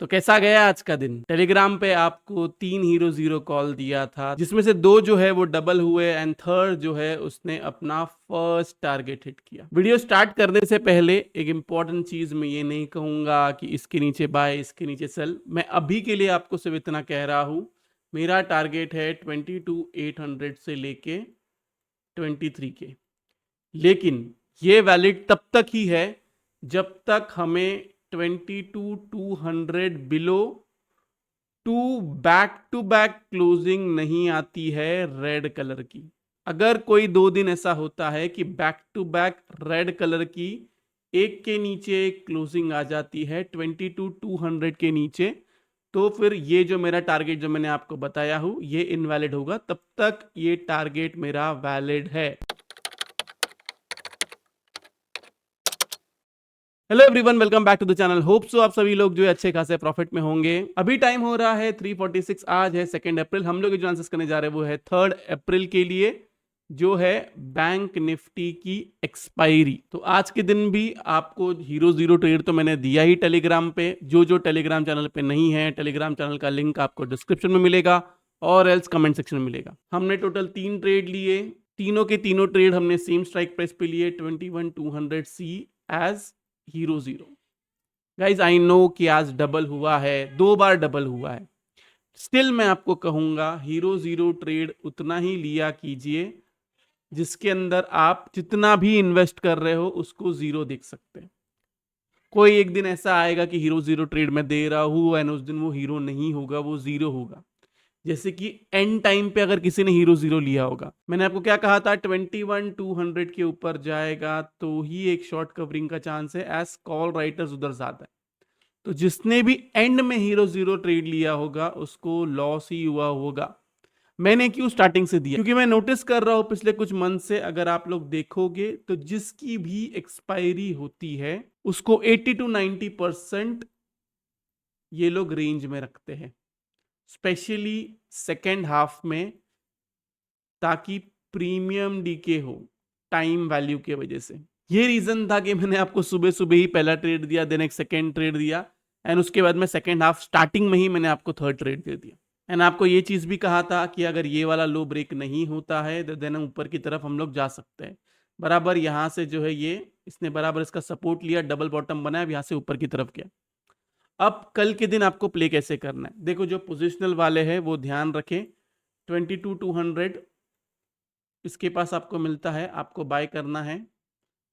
तो कैसा गया आज का दिन? टेलीग्राम पे आपको 3 हीरो जीरो कॉल दिया था, जिसमें से 2 जो है वो डबल हुए एंड थर्ड जो है उसने अपना फर्स्ट टारगेट हिट किया। वीडियो स्टार्ट करने से पहले एक इंपॉर्टेंट चीज मैं ये नहीं कहूंगा कि इसके नीचे बाय, इसके नीचे सेल। मैं अभी के लिए आपको सिर्फ इतना कह रहा हूं, मेरा टारगेट है 22,800 से लेके 23 के। लेकिन ये वैलिड तब तक ही है जब तक हमें 22,200 below 2 back to back closing नहीं आती है रेड कलर की। अगर कोई 2 दिन ऐसा होता है कि back to back red colour की एक के नीचे क्लोजिंग आ जाती है 22,200 के नीचे, तो फिर ये जो मेरा टारगेट जो मैंने आपको बताया हूं ये इनवैलिड होगा। तब तक ये टारगेट मेरा वैलिड है। Hello everyone, welcome back to the channel. Hope so आप सभी लोग जो है अच्छे खासे प्रॉफिट में होंगे। अभी टाइम हो रहा है 3:46। आज है 2 अप्रैल। हम लोग जो आंसर्स करने जा रहे हैं वो है 3 अप्रैल के लिए, जो है बैंक निफ्टी की एक्सपायरी। तो आज के दिन भी आपको हीरो जीरो ट्रेड तो मैंने दिया ही टेलीग्राम पे। जो टेलीग्राम चैनल पे नहीं है, टेलीग्राम चैनल का लिंक आपको डिस्क्रिप्शन में मिलेगा और एल्स कमेंट सेक्शन में मिलेगा। हमने टोटल 3 ट्रेड लिए, तीनों के तीनों ट्रेड हमने सेम स्ट्राइक प्राइस पे लिए 21,200 see as hero zero. Guys I know कि आज डबल हुआ है, 2 बार डबल हुआ है। स्टिल मैं आपको कहूंगा हीरो जीरो ट्रेड उतना ही लिया कीजिए जिसके अंदर आप जितना भी इन्वेस्ट कर रहे हो उसको जीरो देख सकते हैं। कोई एक दिन ऐसा आएगा कि हीरो जीरो ट्रेड में दे रहा हूं एंड उस दिन वो हीरो नहीं होगा, वो जीरो होगा। जैसे कि एंड टाइम पे अगर किसी ने हीरो जीरो लिया होगा, मैंने आपको क्या कहा था, 21,200 के ऊपर जाएगा तो ही एक शॉर्ट कवरिंग का चांस है, एज कॉल राइटर्स उधर ज्यादा है। तो जिसने भी एंड में हीरो जीरो ट्रेड लिया होगा उसको लॉस ही हुआ होगा। मैंने क्यों स्टार्टिंग से दिया? क्योंकि मैं नोटिस कर रहा हूं पिछले कुछ मंथ से, अगर आप लोग देखोगे तो जिसकी भी एक्सपायरी होती है उसको 80 to 90% ये लोग रेंज में रखते हैं, स्पेशली सेकेंड हाफ में, ताकि प्रीमियम डीके हो टाइम वैल्यू के वजह से। ये रीजन था कि मैंने आपको सुबह सुबह ही पहला ट्रेड दिया, देन एक सेकेंड ट्रेड दिया एंड उसके बाद में सेकेंड हाफ स्टार्टिंग में ही मैंने आपको थर्ड ट्रेड दे दिया। एंड आपको ये चीज भी कहा था कि अगर ये वाला लो ब्रेक नहीं होता है तो देन ऊपर की तरफ हम लोग जा सकते हैं। बराबर यहां से जो है ये इसने बराबर इसका सपोर्ट लिया, डबल बॉटम बनाया, यहां से ऊपर की तरफ गया। अब कल के दिन आपको प्ले कैसे करना है, देखो जो पोजिशनल वाले हैं वो ध्यान रखें। 22,200 इसके पास आपको मिलता है, आपको बाय करना है।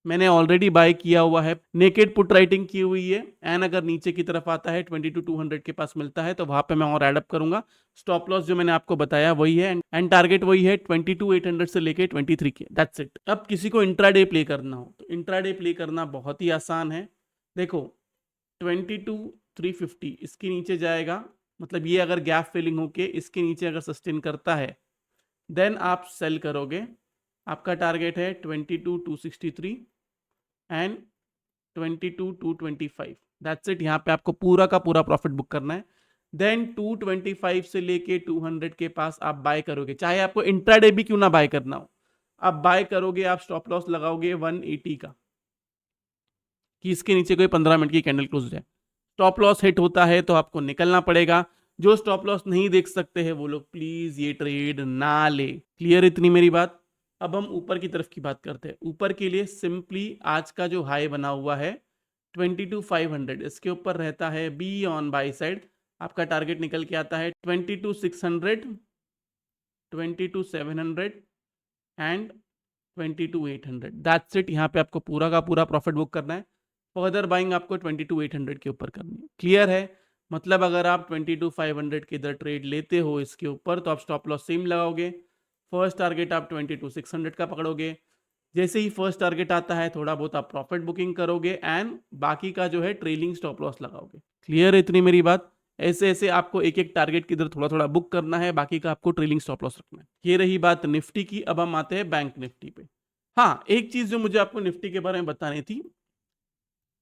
मैंने ऑलरेडी बाय किया हुआ है, नेकेड पुट राइटिंग की हुई है। एंड अगर नीचे की तरफ आता है 22,200 के पास मिलता है तो वहां पे मैं और एडअप करूंगा। स्टॉप लॉस जो मैंने आपको बताया वही है एंड टारगेट वही है 22,800 से लेके 23 के। That's it. अब किसी को इंट्राडे प्ले करना हो तो इंट्राडे प्ले करना बहुत ही आसान है। देखो 22,350 इसके नीचे जाएगा, मतलब ये अगर गैप फिलिंग होके इसके नीचे अगर सस्टेन करता है देन आप सेल करोगे। आपका टारगेट है 22,263 एंड 22,225। That's it. यहाँ पे आपको पूरा का पूरा प्रॉफिट बुक करना है। देन 225 से लेके 200 के पास आप बाय करोगे, चाहे आपको इंट्राडे भी क्यों ना बाय करना हो, आप बाय करोगे। आप स्टॉप लॉस लगाओगे 180 का, कि इसके नीचे कोई 15 मिनट की कैंडल क्लोज है। स्टॉप लॉस हिट होता है तो आपको निकलना पड़ेगा। जो स्टॉप लॉस नहीं देख सकते हैं वो लोग प्लीज ये ट्रेड ना ले। क्लियर इतनी मेरी बात? अब हम ऊपर की तरफ की बात करते हैं। ऊपर के लिए सिंपली आज का जो हाई बना हुआ है 22,500, इसके ऊपर रहता है बी ऑन बाई साइड। आपका टारगेट निकल के आता है 22,600, 22,700 एंड 22,800। That's it. यहाँ पे आपको पूरा का पूरा प्रॉफिट बुक करना है। फर्दर बाइंग आपको 22,800 के ऊपर करनी है। क्लियर है? मतलब अगर आप 22,500 के इधर ट्रेड लेते हो इसके ऊपर तो आप स्टॉप लॉस सेम लगाओगे। फर्स्ट टारगेट आप 22,600 का पकड़ोगे। जैसे ही फर्स्ट टारगेट आता है थोड़ा बहुत आप प्रॉफिट बुकिंग करोगे एंड बाकी का जो है ट्रेलिंग स्टॉप लॉस लगाओगे। क्लियर है इतनी मेरी बात? ऐसे ऐसे आपको एक एक टारगेट की इधर थोड़ा थोड़ा बुक करना है, बाकी का आपको ट्रेलिंग स्टॉप लॉस रखना है। ये रही बात निफ्टी की। अब हम आते हैं बैंक निफ्टी पे। हाँ, एक चीज जो मुझे आपको निफ्टी के बारे में बतानी थी,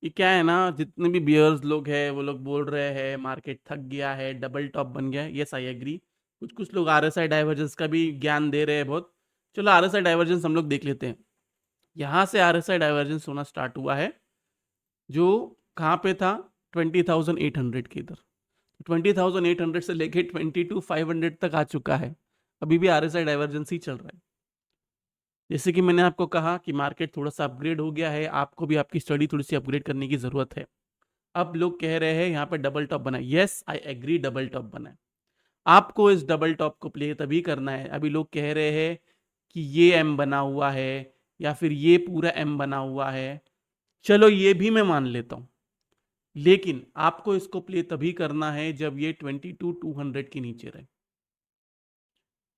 ये क्या है ना, जितने भी बियर्स लोग हैं वो लोग बोल रहे हैं मार्केट थक गया है, डबल टॉप बन गया है। Yes I agree. कुछ कुछ लोग आरएसआई डाइवर्जेंस का भी ज्ञान दे रहे हैं बहुत। चलो आरएसआई डाइवर्जेंस हम लोग देख लेते हैं। यहाँ से आरएसआई डाइवर्जेंस होना स्टार्ट हुआ है, जो कहाँ पे था 20,800 के इधर। 20,800 से लेके 22,500 तक आ चुका है, अभी भी RSI डाइवर्जेंस ही चल रहा है। जैसे कि मैंने आपको कहा कि मार्केट थोड़ा सा अपग्रेड हो गया है, आपको भी आपकी स्टडी थोड़ी सी अपग्रेड करने की जरूरत है। अब लोग कह रहे हैं यहाँ पे डबल टॉप बना है, yes I agree double top बना है, आपको इस डबल टॉप को प्ले तभी करना है। अभी लोग कह रहे हैं कि ये एम बना हुआ है या फिर ये पूरा एम बना हुआ है, चलो ये भी मैं मान लेता हूं, लेकिन आपको इसको प्ले तभी करना है जब ये 22,200 के नीचे रहे,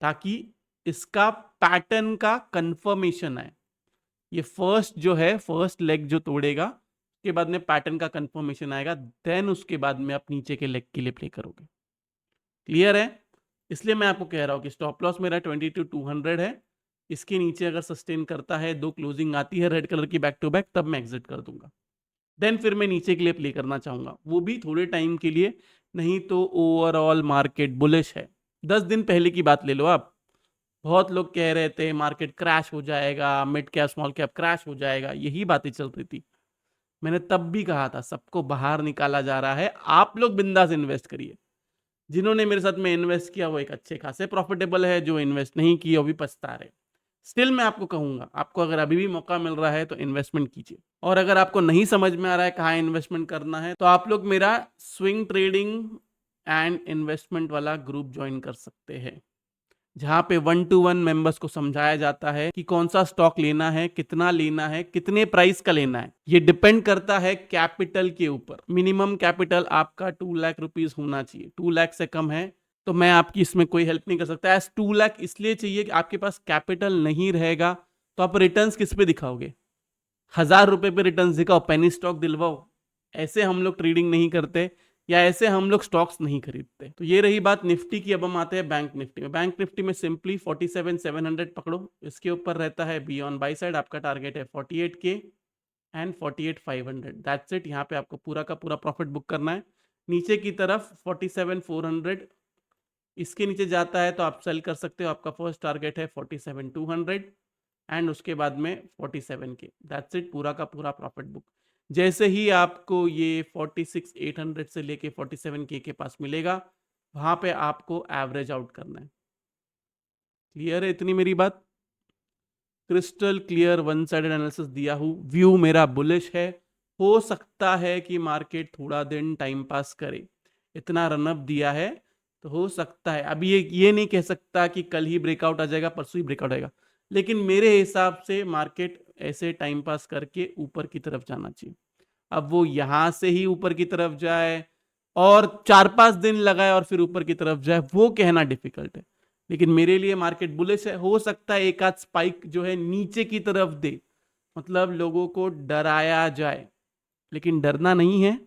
ताकि इसका पैटर्न का कंफर्मेशन आए। ये फर्स्ट जो है, फर्स्ट लेग जो तोड़ेगा, उसके बाद में पैटर्न का कंफर्मेशन आएगा, देन उसके बाद में आप नीचे के लेग के लिए प्ले करोगे। क्लियर है? इसलिए मैं आपको कह रहा हूं कि स्टॉप लॉस मेरा 22,200 है, इसके नीचे अगर सस्टेन करता है, दो क्लोजिंग आती है रेड कलर की बैक टू बैक, तब मैं एग्जिट कर दूंगा। देन फिर मैं नीचे के लिए प्ले करना चाहूंगा, वो भी थोड़े टाइम के लिए, नहीं तो ओवरऑल मार्केट बुलिश है। 10 दिन पहले की बात ले लो आप, बहुत लोग कह रहे थे मार्केट क्रैश हो जाएगा, mid cap small cap crash हो जाएगा, यही बातें चल रही थी। मैंने तब भी कहा था सबको बाहर निकाला जा रहा है, आप लोग बिंदास इन्वेस्ट करिए। जिन्होंने मेरे साथ में इन्वेस्ट किया वो एक अच्छे खासे प्रॉफिटेबल है, जो इन्वेस्ट नहीं किया वो भी पछता रहे। स्टिल मैं आपको कहूंगा, आपको अगर अभी भी मौका मिल रहा है तो इन्वेस्टमेंट कीजिए, और अगर आपको नहीं समझ में आ रहा है कहाँ इन्वेस्टमेंट करना है, तो आप लोग मेरा स्विंग ट्रेडिंग एंड इन्वेस्टमेंट वाला ग्रुप ज्वाइन कर सकते हैं, जहां पे 1-to-1 मेंबर्स को समझाया जाता है कि कौन सा स्टॉक लेना है, कितना लेना है, कितने प्राइस का लेना है। ये डिपेंड करता है कैपिटल के ऊपर। मिनिमम कैपिटल आपका 2 लाख रुपीस होना चाहिए, 2 लाख से कम है तो मैं आपकी इसमें कोई हेल्प नहीं कर सकता। एज 2 लाख इसलिए चाहिए कि आपके पास कैपिटल नहीं रहेगा तो आप रिटर्न्स किस पे दिखाओगे? 1,000 रुपए पे रिटर्न्स दिखाओ, पेनी स्टॉक दिलवाओ। ऐसे हम लोग ट्रेडिंग नहीं करते, या ऐसे हम लोग स्टॉक्स नहीं खरीदते। तो ये रही बात निफ्टी की। अब हम आते हैं बैंक निफ्टी में। बैंक निफ्टी में सिंपली 47,700 पकड़ो, इसके ऊपर रहता है बी ऑन बाई साइड, आपका टारगेट है 48K एंड 48,500, दैट्स इट। यहाँ पे आपको पूरा का पूरा प्रॉफिट बुक करना है। नीचे की तरफ 47,400, इसके नीचे जाता है तो आप सेल कर सकते हो। आपका फर्स्ट टारगेट है 47,200 एंड उसके बाद में 47K, दैट्स इट, पूरा का पूरा प्रॉफिट बुक। जैसे ही आपको ये 46,800 से लेके 47K के पास मिलेगा, वहां पे आपको एवरेज आउट करना है। क्लियर है इतनी मेरी बात? Crystal clear, one sided analysis दिया हूं, व्यू मेरा बुलिश है। हो सकता है कि मार्केट थोड़ा दिन टाइम पास करे, इतना रनअप दिया है तो हो सकता है। अभी ये नहीं कह सकता कि कल ही ब्रेकआउट आ जाएगा, परसों ही ब्रेकआउट आएगा, लेकिन मेरे हिसाब से मार्केट ऐसे टाइम पास करके ऊपर की तरफ जाना चाहिए। अब वो यहां से ही ऊपर की तरफ जाए और 4-5 दिन लगाए और फिर ऊपर की तरफ जाए, वो कहना डिफिकल्ट है। लेकिन मेरे लिए मार्केट बुलिश है। हो सकता है एक आध स्पाइक जो है नीचे की तरफ दे, मतलब लोगों को डराया जाए, लेकिन डरना नहीं है।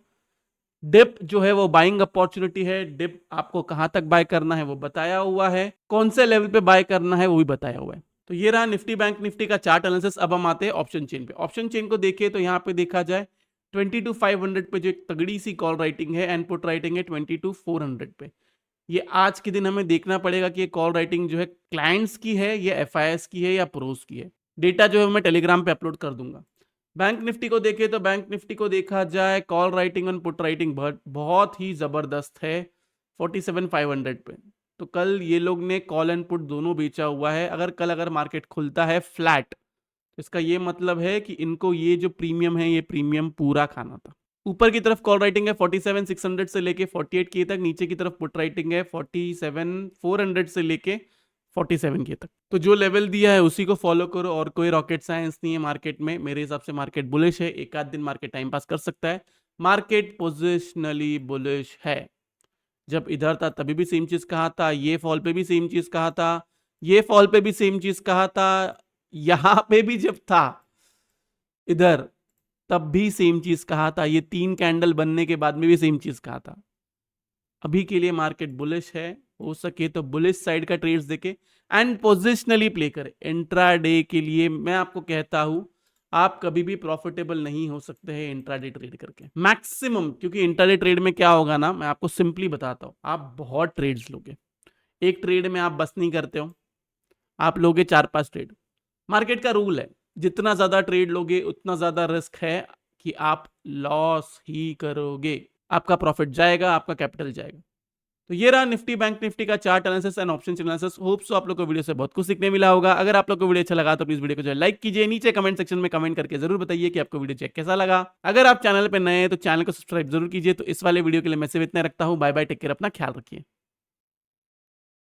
डिप जो है वो बाइंग अपॉर्चुनिटी है। डिप आपको कहां तक बाय करना है वो बताया हुआ है, कौन से लेवल पे बाय करना है वो भी बताया हुआ है। तो ये रहा निफ्टी बैंक निफ्टी का चार्ट एनालिसिस। अब हम आते हैं ऑप्शन चेन पे। ऑप्शन चेन को देखिए तो यहाँ पे देखा जाए 22,500 पे जो एक तगड़ी सी कॉल राइटिंग है एंड पुट राइटिंग है 22,400 पे। ये आज के दिन हमें देखना पड़ेगा कि ये कॉल राइटिंग जो है क्लाइंट्स की है, ये FIS की है या प्रोस की है। डेटा जो है मैं टेलीग्राम पे अपलोड कर दूंगा। बैंक निफ्टी को देखें तो बैंक निफ्टी को देखा जाए कॉल राइटिंग और पुट राइटिंग बहुत ही जबरदस्त है 47,500 पे। तो कल ये लोग ने कॉल एंड पुट दोनों बेचा हुआ है। अगर मार्केट खुलता है फ्लैट, इसका ये मतलब है कि इनको ये जो प्रीमियम है ये प्रीमियम पूरा खाना था। ऊपर की तरफ कॉल राइटिंग है 47,600 से लेके 48K तक, नीचे की तरफ पुट राइटिंग है 47,400 से लेके 47K तक। तो जो लेवल दिया है उसी को फॉलो करो, और कोई रॉकेट साइंस नहीं है मार्केट में। मेरे हिसाब से मार्केट बुलिश है, एक आध दिन मार्केट टाइम पास कर सकता है। मार्केट पोजिशनली बुलिश है। जब इधर था तभी भी सेम चीज कहा था, ये फॉल पे भी सेम चीज कहा था, ये फॉल पे भी सेम चीज कहा था, यहां पे भी जब था इधर तब भी सेम चीज कहा था, ये 3 कैंडल बनने के बाद में भी सेम चीज कहा था। अभी के लिए मार्केट बुलिश है, हो सके तो बुलिश साइड का ट्रेड्स देके एंड पोजिशनली प्ले करें। इंट्राडे के लिए मैं आपको कहता हूं आप कभी भी प्रॉफिटेबल नहीं हो सकते हैं इंट्राडे ट्रेड करके मैक्सिमम, क्योंकि इंट्राडे ट्रेड में क्या होगा ना, मैं आपको सिंपली बताता हूं, आप बहुत ट्रेड्स लोगे। एक ट्रेड में आप बस नहीं करते हो, आप लोगे 4-5 ट्रेड। मार्केट का रूल है, जितना ज्यादा ट्रेड लोगे उतना ज्यादा रिस्क है कि आप लॉस ही करोगे, आपका प्रॉफिट जाएगा, आपका कैपिटल जाएगा। तो ये रहा निफ्टी बैंक निफ्टी का chart analysis and option analysis. Hope so आप लोग को वीडियो से बहुत कुछ सीखने मिला होगा। अगर आप लोग को वीडियो अच्छा लगा तो प्लीज वीडियो को जो लाइक कीजिए, नीचे कमेंट सेक्शन में कमेंट करके जरूर बताइए कि आपको वीडियो चेक कैसा लगा। अगर आप चैनल पे नए हैं तो चैनल को सब्सक्राइब जरूर कीजिए। तो इस वाले वीडियो के लिए मैं सिर्फ इतना रखता हूं। बाय बाय, टेक केयर, अपना ख्याल रखिए।